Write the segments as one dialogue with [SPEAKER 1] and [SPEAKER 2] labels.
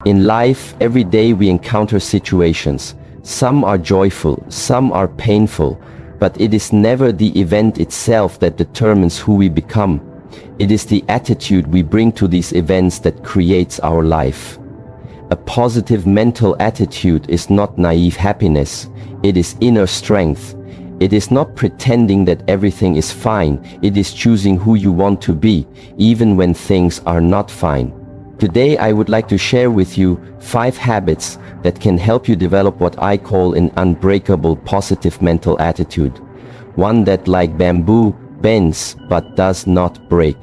[SPEAKER 1] In life, every day we encounter situations. Some are joyful, some are painful, but it is never the event itself that determines who we become. It is the attitude we bring to these events that creates our life. A positive mental attitude is not naive happiness, it is inner strength. It is not pretending that everything is fine, it is choosing who you want to be, even when things are not fine. Today I would like to share with you 5 habits that can help you develop what I call an unbreakable positive mental attitude. One that, like bamboo, bends but does not break.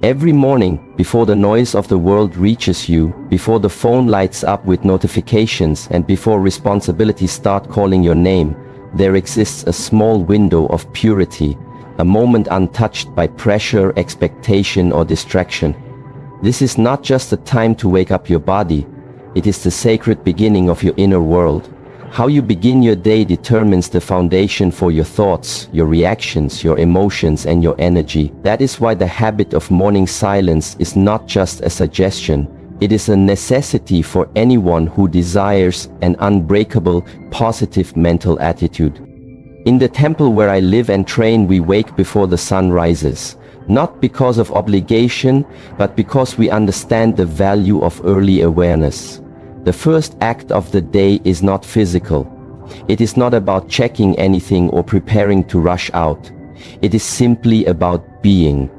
[SPEAKER 1] Every morning, before the noise of the world reaches you, before the phone lights up with notifications, and before responsibilities start calling your name, there exists a small window of purity, a moment untouched by pressure, expectation, or distraction. This is not just a time to wake up your body, it is the sacred beginning of your inner world. How you begin your day determines the foundation for your thoughts, your reactions, your emotions, and your energy. That is why the habit of morning silence is not just a suggestion, it is a necessity for anyone who desires an unbreakable, positive mental attitude. In the temple where I live and train, we wake before the sun rises. Not because of obligation, but because we understand the value of early awareness. The first act of the day is not physical. It is not about checking anything or preparing to rush out. It is simply about being.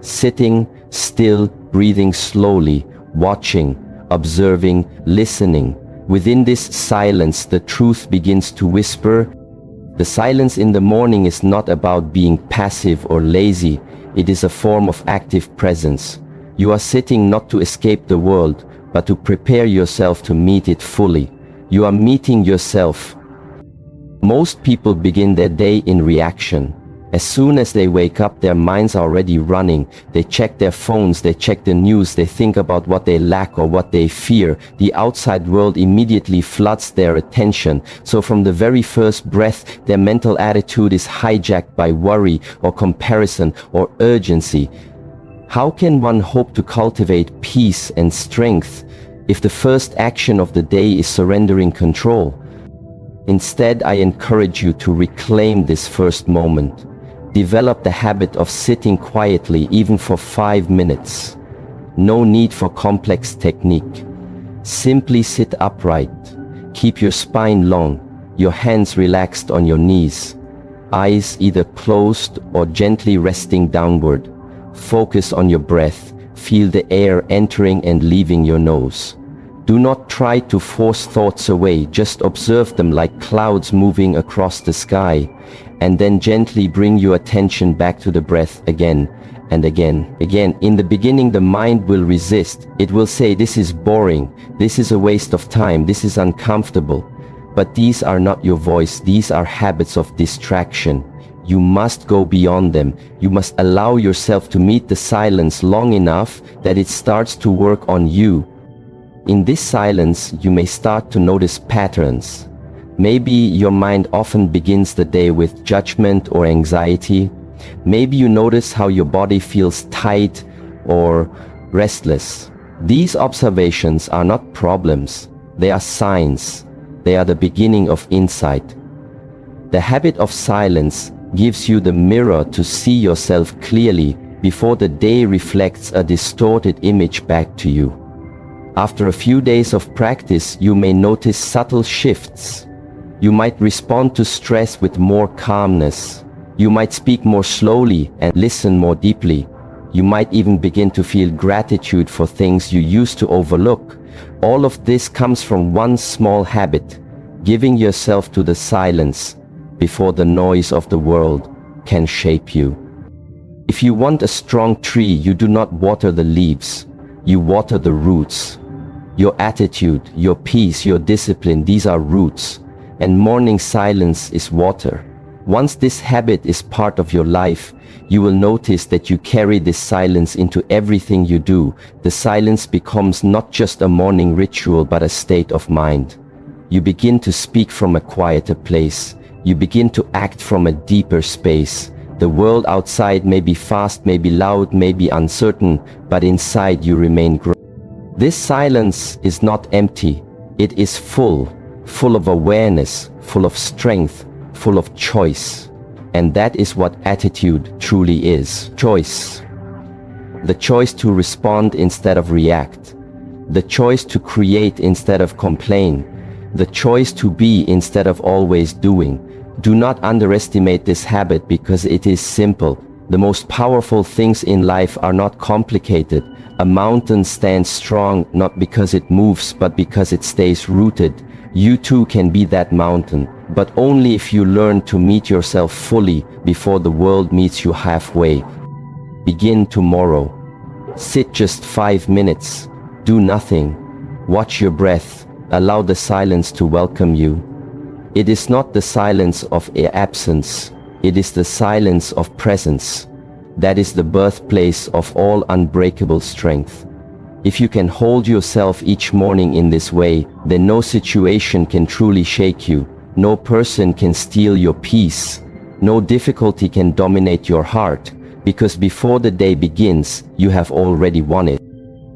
[SPEAKER 1] Sitting still, breathing slowly, watching, observing, listening. Within this silence, the truth begins to whisper. The silence in the morning is not about being passive or lazy. It is a form of active presence. You are sitting not to escape the world, but to prepare yourself to meet it fully. You are meeting yourself. Most people begin their day in reaction. As soon as they wake up, their minds are already running. They check their phones, they check the news, they think about what they lack or what they fear. The outside world immediately floods their attention. So from the very first breath, their mental attitude is hijacked by worry or comparison or urgency. How can one hope to cultivate peace and strength if the first action of the day is surrendering control? Instead, I encourage you to reclaim this first moment. Develop the habit of sitting quietly, even for 5 minutes. No need for complex technique. Simply sit upright. Keep your spine long, your hands relaxed on your knees, eyes either closed or gently resting downward. Focus on your breath. Feel the air entering and leaving your nose. Do not try to force thoughts away, just observe them like clouds moving across the sky, and then gently bring your attention back to the breath again and again. In the beginning, the mind will resist. It will say, this is boring, this is a waste of time, this is uncomfortable. But these are not your voice, these are habits of distraction. You must go beyond them. You must allow yourself to meet the silence long enough that it starts to work on you. In this silence, you may start to notice patterns. Maybe your mind often begins the day with judgment or anxiety. Maybe you notice how your body feels tight or restless. These observations are not problems. They are signs. They are the beginning of insight. The habit of silence gives you the mirror to see yourself clearly before the day reflects a distorted image back to you. After a few days of practice, you may notice subtle shifts. You might respond to stress with more calmness. You might speak more slowly and listen more deeply. You might even begin to feel gratitude for things you used to overlook. All of this comes from one small habit: giving yourself to the silence before the noise of the world can shape you. If you want a strong tree, you do not water the leaves, you water the roots. Your attitude, your peace, your discipline, these are roots, and morning silence is water. Once this habit is part of your life, you will notice that you carry this silence into everything you do. The silence becomes not just a morning ritual, but a state of mind. You begin to speak from a quieter place. You begin to act from a deeper space. The world outside may be fast, may be loud, may be uncertain, but inside you remain grounded. This silence is not empty. It is full of awareness, full of strength, full of choice. And that is what attitude truly is. Choice. The choice to respond instead of react. The choice to create instead of complain. The choice to be instead of always doing. Do not underestimate this habit because it is simple. The most powerful things in life are not complicated. A mountain stands strong not because it moves but because it stays rooted. You too can be that mountain, but only if you learn to meet yourself fully before the world meets you halfway. Begin tomorrow. Sit just 5 minutes. Do nothing. Watch your breath. Allow the silence to welcome you. It is not the silence of absence. It is the silence of presence. That is the birthplace of all unbreakable strength. If you can hold yourself each morning in this way, then no situation can truly shake you. No person can steal your peace. No difficulty can dominate your heart, because before the day begins, you have already won it.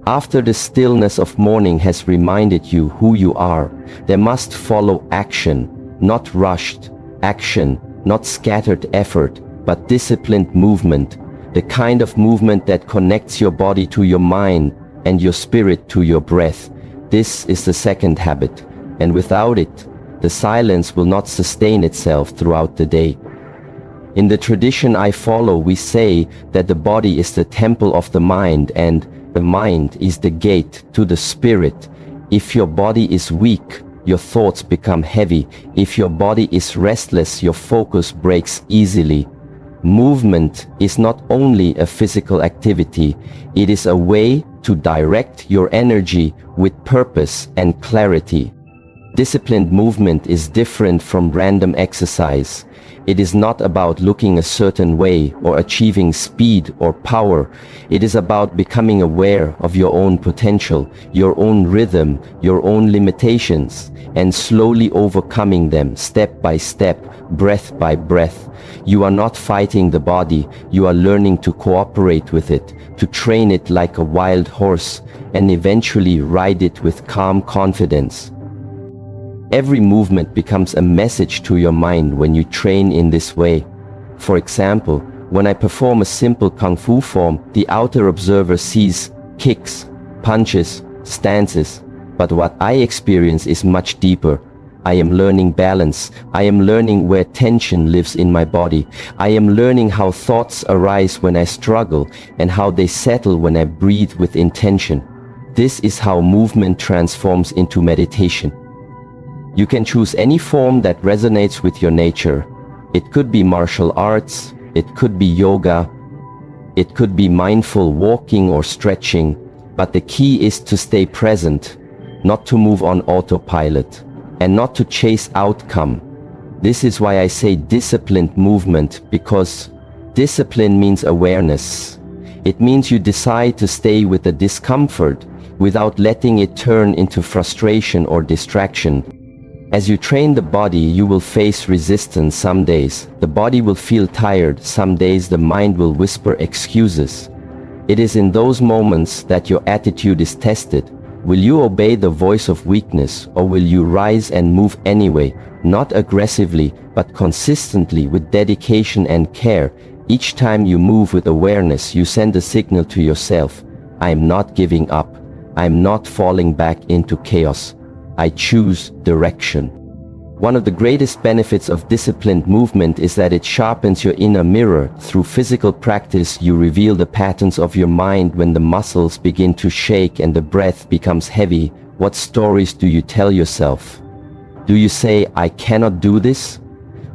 [SPEAKER 1] After the stillness of morning has reminded you who you are, there must follow action, not rushed action, not scattered effort, but disciplined movement, the kind of movement that connects your body to your mind and your spirit to your breath. This is the second habit, and without it, the silence will not sustain itself throughout the day. In the tradition I follow, we say that the body is the temple of the mind and the mind is the gate to the spirit. If your body is weak, your thoughts become heavy. If your body is restless, your focus breaks easily. Movement is not only a physical activity, it is a way to direct your energy with purpose and clarity. Disciplined movement is different from random exercise. It is not about looking a certain way or achieving speed or power. It is about becoming aware of your own potential, your own rhythm, your own limitations, and slowly overcoming them step by step, breath by breath. You are not fighting the body, you are learning to cooperate with it, to train it like a wild horse, and eventually ride it with calm confidence. Every movement becomes a message to your mind when you train in this way. For example, when I perform a simple kung fu form, the outer observer sees kicks, punches, stances, but what I experience is much deeper. I am learning balance. I am learning where tension lives in my body. I am learning how thoughts arise when I struggle and how they settle when I breathe with intention. This is how movement transforms into meditation. You can choose any form that resonates with your nature. It could be martial arts, it could be yoga, it could be mindful walking or stretching, but the key is to stay present, not to move on autopilot, and not to chase outcome. This is why I say disciplined movement, because discipline means awareness. It means you decide to stay with the discomfort without letting it turn into frustration or distraction. As you train the body, you will face resistance some days. The body will feel tired. Some days the mind will whisper excuses. It is in those moments that your attitude is tested. Will you obey the voice of weakness, or will you rise and move anyway, not aggressively, but consistently with dedication and care? Each time you move with awareness, you send a signal to yourself. I am not giving up. I am not falling back into chaos. I choose direction. One of the greatest benefits of disciplined movement is that it sharpens your inner mirror. Through physical practice, you reveal the patterns of your mind when the muscles begin to shake and the breath becomes heavy. What stories do you tell yourself? Do you say, I cannot do this?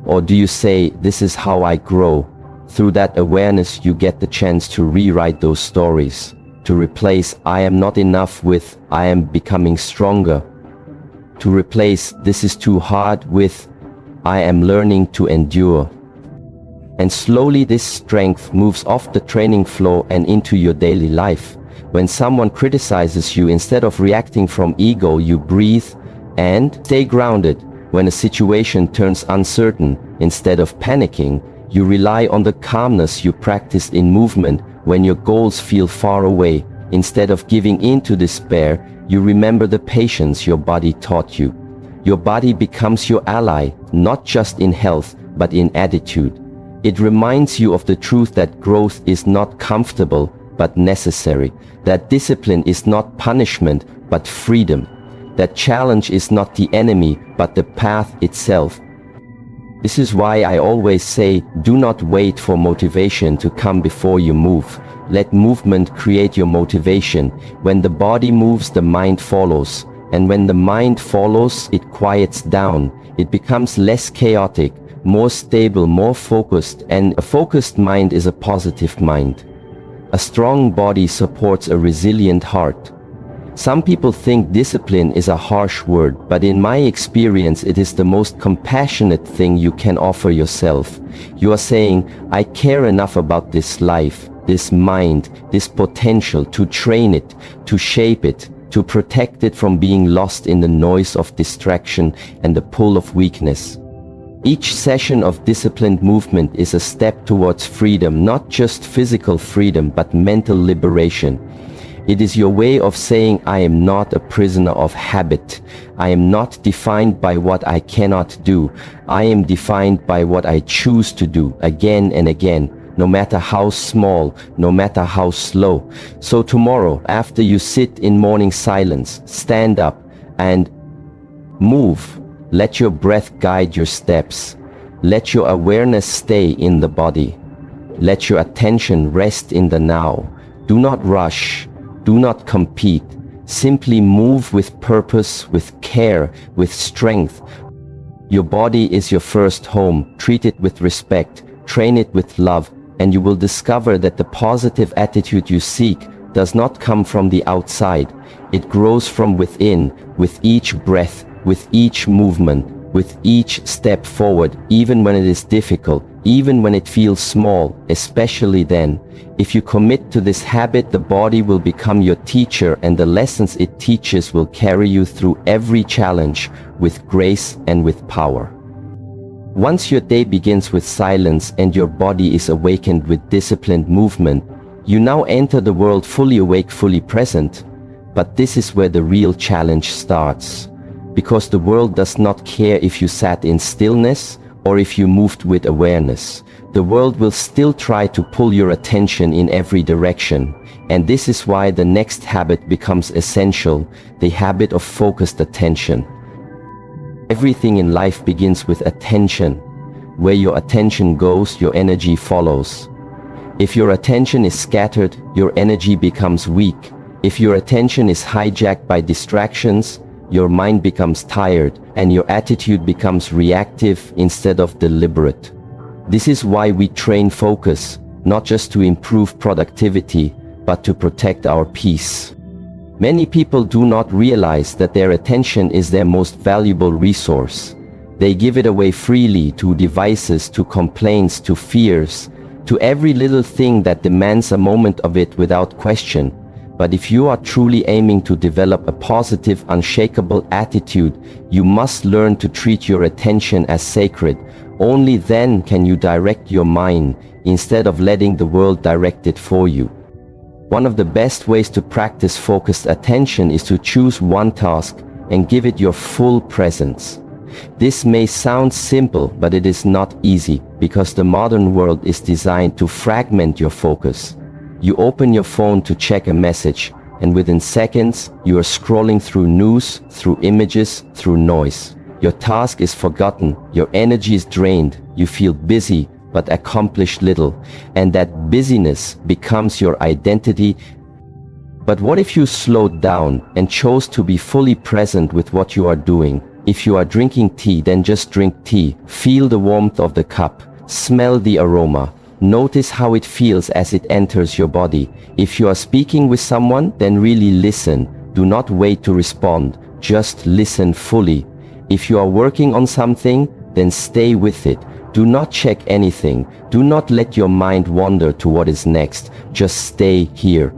[SPEAKER 1] Or do you say, this is how I grow? Through that awareness, you get the chance to rewrite those stories, to replace I am not enough with I am becoming stronger. To replace this is too hard with I am learning to endure. And slowly this strength moves off the training floor and into your daily life. When someone criticizes you, instead of reacting from ego, you breathe and stay grounded. When a situation turns uncertain, instead of panicking, you rely on the calmness you practiced in movement. When your goals feel far away, Instead of giving in to despair, you remember the patience your body taught you. Your body becomes your ally, not just in health, but in attitude. It reminds you of the truth that growth is not comfortable, but necessary. That discipline is not punishment, but freedom. That challenge is not the enemy, but the path itself. This is why I always say, do not wait for motivation to come before you move. Let movement create your motivation. When the body moves, the mind follows. And when the mind follows, it quiets down. It becomes less chaotic, more stable, more focused, and a focused mind is a positive mind. A strong body supports a resilient heart. Some people think discipline is a harsh word, but in my experience it is the most compassionate thing you can offer yourself. You are saying, I care enough about this life, this mind, this potential to train it, to shape it, to protect it from being lost in the noise of distraction and the pull of weakness. Each session of disciplined movement is a step towards freedom, not just physical freedom, but mental liberation. It is your way of saying, I am not a prisoner of habit. I am not defined by what I cannot do. I am defined by what I choose to do again and again, no matter how small, no matter how slow. So tomorrow, after you sit in morning silence, stand up and move. Let your breath guide your steps. Let your awareness stay in the body. Let your attention rest in the now. Do not rush. Do not compete. Simply move with purpose, with care, with strength. Your body is your first home. Treat it with respect. Train it with love, and you will discover that the positive attitude you seek does not come from the outside. It grows from within, with each breath, with each movement, with each step forward, even when it is difficult, even when it feels small, especially then. If you commit to this habit, the body will become your teacher, and the lessons it teaches will carry you through every challenge with grace and with power. Once your day begins with silence and your body is awakened with disciplined movement, you now enter the world fully awake, fully present. But this is where the real challenge starts. Because the world does not care if you sat in stillness or if you moved with awareness. The world will still try to pull your attention in every direction. And this is why the next habit becomes essential, the habit of focused attention. Everything in life begins with attention. Where your attention goes, your energy follows. If your attention is scattered, your energy becomes weak. If your attention is hijacked by distractions, your mind becomes tired and your attitude becomes reactive instead of deliberate. This is why we train focus, not just to improve productivity, but to protect our peace. Many people do not realize that their attention is their most valuable resource. They give it away freely to devices, to complaints, to fears, to every little thing that demands a moment of it without question. But if you are truly aiming to develop a positive, unshakable attitude, you must learn to treat your attention as sacred. Only then can you direct your mind, instead of letting the world direct it for you. One of the best ways to practice focused attention is to choose one task and give it your full presence. This may sound simple, but it is not easy, because the modern world is designed to fragment your focus. You open your phone to check a message, and within seconds, you are scrolling through news, through images, through noise. Your task is forgotten, your energy is drained, you feel busy but accomplish little, and that busyness becomes your identity. But what if you slowed down and chose to be fully present with what you are doing? If you are drinking tea, then just drink tea. Feel the warmth of the cup, smell the aroma. Notice how it feels as it enters your body. If you are speaking with someone, then really listen. Do not wait to respond, just listen fully. If you are working on something, then stay with it. Do not check anything. Do not let your mind wander to what is next. Just stay here.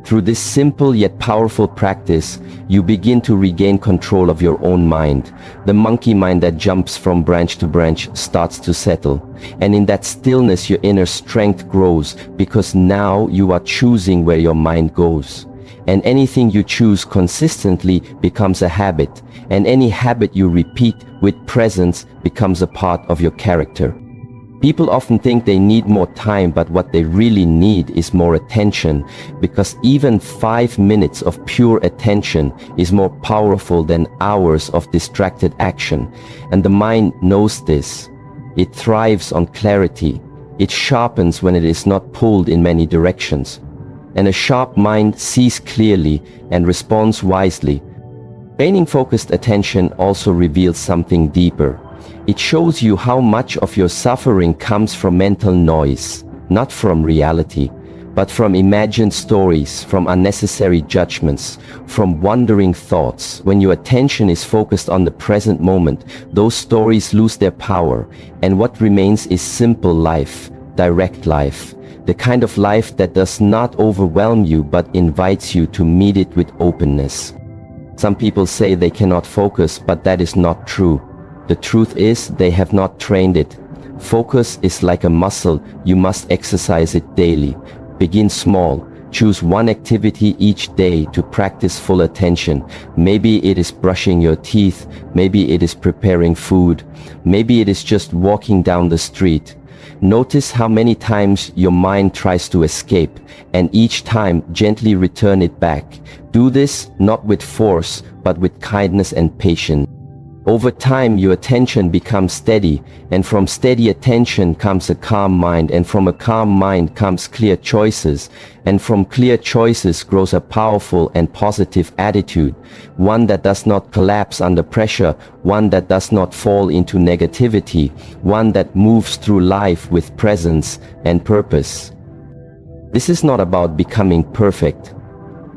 [SPEAKER 1] Through this simple yet powerful practice, you begin to regain control of your own mind. The monkey mind that jumps from branch to branch starts to settle. And in that stillness, your inner strength grows, because now you are choosing where your mind goes. And anything you choose consistently becomes a habit, and any habit you repeat with presence becomes a part of your character. People often think they need more time, but what they really need is more attention, because even 5 minutes of pure attention is more powerful than hours of distracted action. And the mind knows this. It thrives on clarity. It sharpens when it is not pulled in many directions. And a sharp mind sees clearly and responds wisely. Training focused attention also reveals something deeper. It shows you how much of your suffering comes from mental noise, not from reality, but from imagined stories, from unnecessary judgments, from wandering thoughts. When your attention is focused on the present moment, those stories lose their power, and what remains is simple life, direct life, the kind of life that does not overwhelm you but invites you to meet it with openness. Some people say they cannot focus, but that is not true. The truth is, they have not trained it. Focus is like a muscle. You must exercise it daily. Begin small. Choose one activity each day to practice full attention. Maybe it is brushing your teeth. Maybe it is preparing food. Maybe it is just walking down the street. Notice how many times your mind tries to escape, and each time gently return it back. Do this not with force, but with kindness and patience. Over time, your attention becomes steady, and from steady attention comes a calm mind, and from a calm mind comes clear choices, and from clear choices grows a powerful and positive attitude, one that does not collapse under pressure, one that does not fall into negativity, one that moves through life with presence and purpose. This is not about becoming perfect.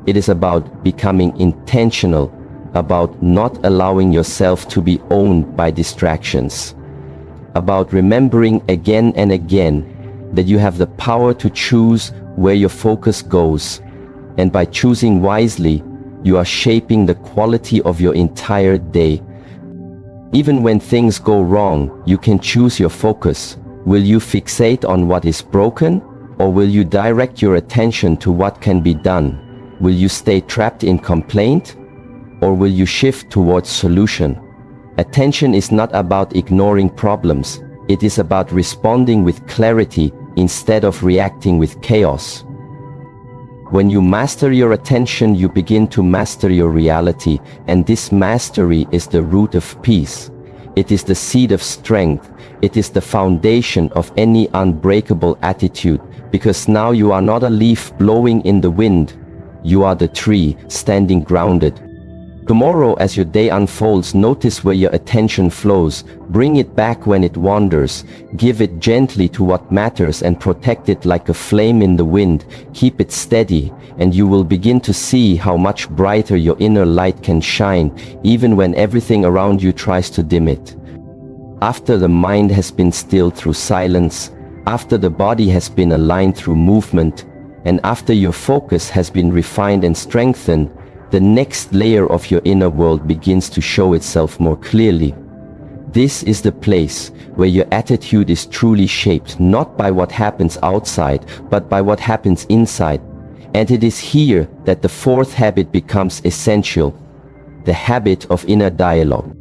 [SPEAKER 1] It is about becoming intentional, about not allowing yourself to be owned by distractions, about remembering again and again that you have the power to choose where your focus goes, and by choosing wisely, you are shaping the quality of your entire day. Even when things go wrong, you can choose your focus. Will you fixate on what is broken, or will you direct your attention to what can be done? Will you stay trapped in complaint, or will you shift towards solution? Attention is not about ignoring problems. It is about responding with clarity instead of reacting with chaos. When you master your attention, you begin to master your reality, and this mastery is the root of peace. It is the seed of strength. It is the foundation of any unbreakable attitude, because now you are not a leaf blowing in the wind. You are the tree standing grounded. Tomorrow, as your day unfolds, notice where your attention flows. Bring it back when it wanders. Give it gently to what matters and protect it like a flame in the wind. Keep it steady, and you will begin to see how much brighter your inner light can shine, even when everything around you tries to dim it. After the mind has been stilled through silence, after the body has been aligned through movement, and after your focus has been refined and strengthened, the next layer of your inner world begins to show itself more clearly. This is the place where your attitude is truly shaped, not by what happens outside, but by what happens inside. And it is here that the fourth habit becomes essential, the habit of inner dialogue.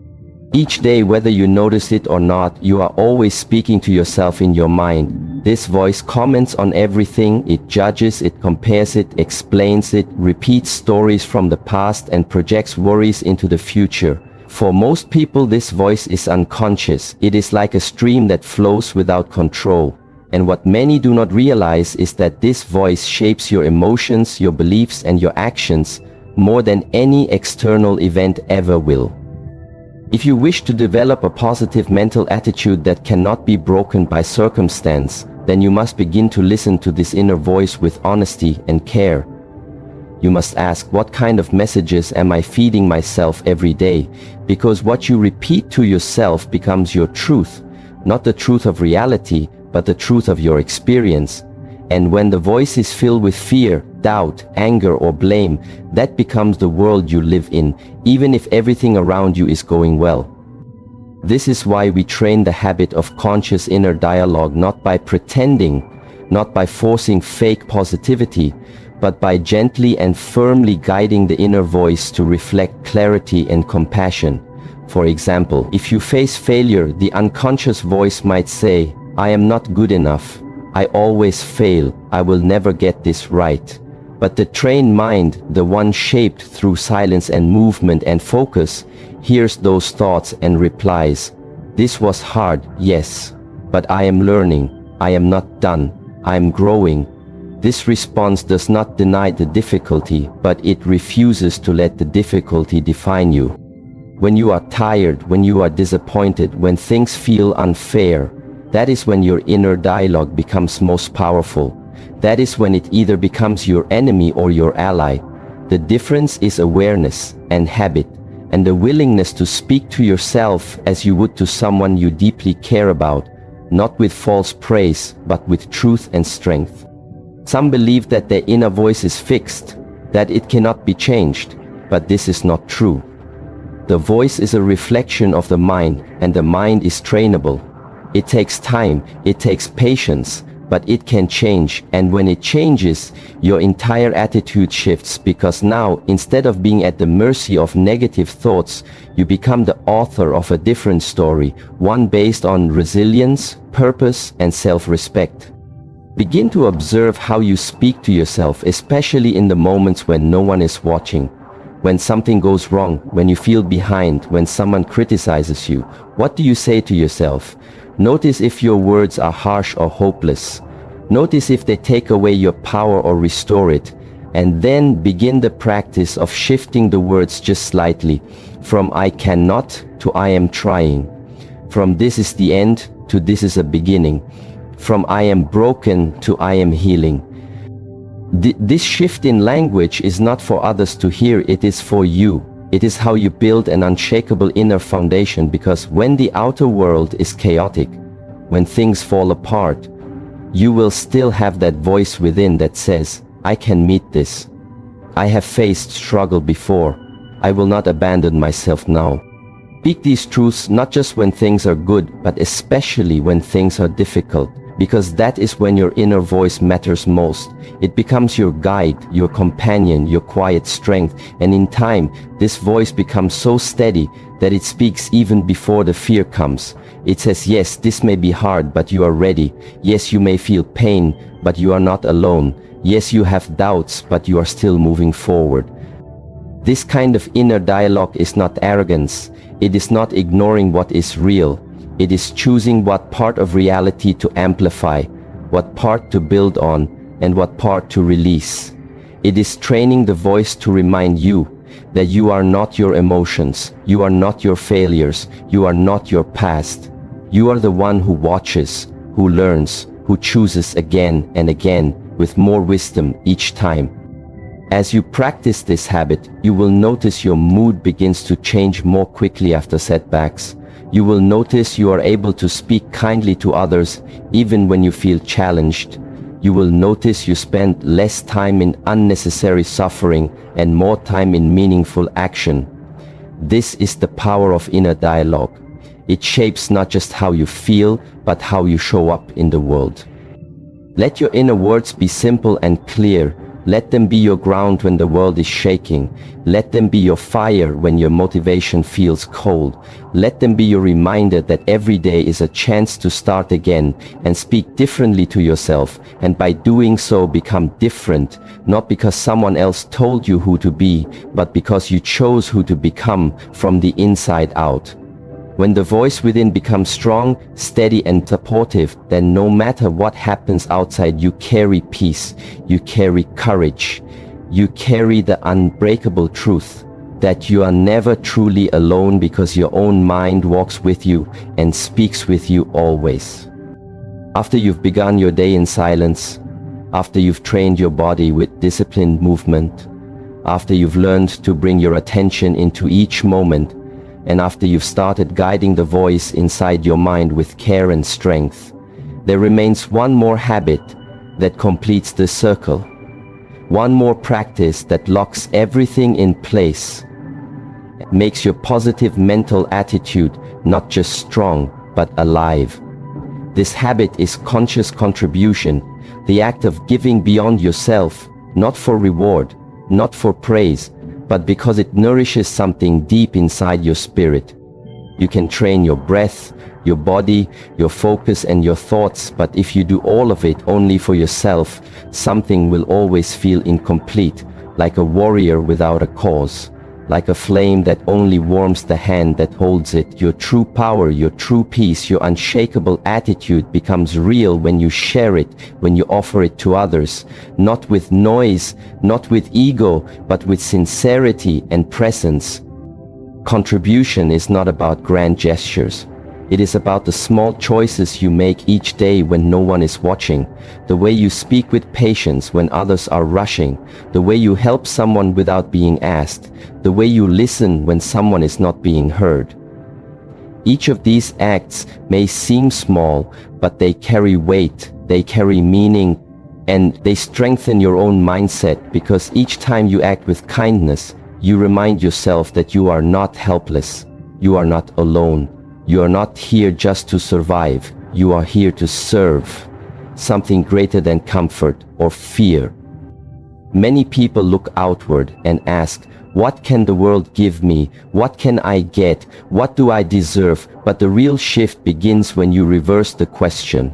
[SPEAKER 1] Each day, whether you notice it or not, you are always speaking to yourself in your mind. This voice comments on everything. It judges, it compares, it explains, it repeats stories from the past and projects worries into the future. For most people, this voice is unconscious. It is like a stream that flows without control. And what many do not realize is that this voice shapes your emotions, your beliefs, and your actions more than any external event ever will. If you wish to develop a positive mental attitude that cannot be broken by circumstance, then you must begin to listen to this inner voice with honesty and care. You must ask, what kind of messages am I feeding myself every day? Because what you repeat to yourself becomes your truth, not the truth of reality, but the truth of your experience. And when the voice is filled with fear, doubt, anger, or blame, that becomes the world you live in, even if everything around you is going well. This is why we train the habit of conscious inner dialogue, not by pretending, not by forcing fake positivity, but by gently and firmly guiding the inner voice to reflect clarity and compassion. For example, if you face failure, the unconscious voice might say, "I am not good enough. I always fail. I will never get this right." But the trained mind, the one shaped through silence and movement and focus, hears those thoughts and replies, "This was hard, yes, but I am learning. I am not done. I am growing." This response does not deny the difficulty, but it refuses to let the difficulty define you. When you are tired, when you are disappointed, when things feel unfair, that is when your inner dialogue becomes most powerful. That is when it either becomes your enemy or your ally. The difference is awareness and habit, and the willingness to speak to yourself as you would to someone you deeply care about, not with false praise, but with truth and strength. Some believe that their inner voice is fixed, that it cannot be changed, but this is not true. The voice is a reflection of the mind, and the mind is trainable. It takes time, it takes patience, but it can change, and when it changes, your entire attitude shifts, because now, instead of being at the mercy of negative thoughts, you become the author of a different story, one based on resilience, purpose, and self-respect. Begin to observe how you speak to yourself, especially in the moments when no one is watching. When something goes wrong, when you feel behind, when someone criticizes you, what do you say to yourself? Notice if your words are harsh or hopeless. Notice if they take away your power or restore it. And then begin the practice of shifting the words just slightly, from "I cannot" to "I am trying." From "this is the end" to "this is a beginning." From "I am broken" to "I am healing." This shift in language is not for others to hear, it is for you. It is how you build an unshakable inner foundation, because when the outer world is chaotic, when things fall apart, you will still have that voice within that says, "I can meet this. I have faced struggle before. I will not abandon myself now." Speak these truths not just when things are good, but especially when things are difficult, because that is when your inner voice matters most. It becomes your guide, your companion, your quiet strength, and in time, this voice becomes so steady that it speaks even before the fear comes. It says, "Yes, this may be hard, but you are ready. Yes, you may feel pain, but you are not alone. Yes, you have doubts, but you are still moving forward." This kind of inner dialogue is not arrogance. It is not ignoring what is real. It is choosing what part of reality to amplify, what part to build on, and what part to release. It is training the voice to remind you that you are not your emotions, you are not your failures, you are not your past. You are the one who watches, who learns, who chooses again and again with more wisdom each time. As you practice this habit, you will notice your mood begins to change more quickly after setbacks. You will notice you are able to speak kindly to others even when you feel challenged. You will notice you spend less time in unnecessary suffering and more time in meaningful action. This is the power of inner dialogue. It shapes not just how you feel, but how you show up in the world. Let your inner words be simple and clear. Let them be your ground when the world is shaking. Let them be your fire when your motivation feels cold. Let them be your reminder that every day is a chance to start again and speak differently to yourself, and by doing so become different, not because someone else told you who to be, but because you chose who to become from the inside out. When the voice within becomes strong, steady and supportive, then no matter what happens outside, you carry peace, you carry courage, you carry the unbreakable truth that you are never truly alone, because your own mind walks with you and speaks with you always. After you've begun your day in silence, after you've trained your body with disciplined movement, after you've learned to bring your attention into each moment, and after you've started guiding the voice inside your mind with care and strength, there remains one more habit that completes the circle. One more practice that locks everything in place, makes your positive mental attitude not just strong, but alive. This habit is conscious contribution, the act of giving beyond yourself, not for reward, not for praise, but because it nourishes something deep inside your spirit. You can train your breath, your body, your focus and your thoughts, but if you do all of it only for yourself, something will always feel incomplete, like a warrior without a cause, like a flame that only warms the hand that holds it. Your true power, your true peace, your unshakable attitude becomes real when you share it, when you offer it to others, not with noise, not with ego, but with sincerity and presence. Contribution is not about grand gestures. It is about the small choices you make each day when no one is watching, the way you speak with patience when others are rushing, the way you help someone without being asked, the way you listen when someone is not being heard. Each of these acts may seem small, but they carry weight, they carry meaning, and they strengthen your own mindset, because each time you act with kindness, you remind yourself that you are not helpless, you are not alone. You are not here just to survive, you are here to serve, something greater than comfort or fear. Many people look outward and ask, what can the world give me? What can I get? What do I deserve? But the real shift begins when you reverse the question.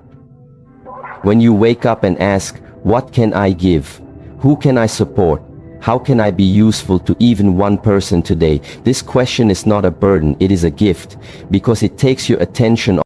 [SPEAKER 1] When you wake up and ask, what can I give? Who can I support? How can I be useful to even one person today? This question is not a burden, it is a gift, because it takes your attention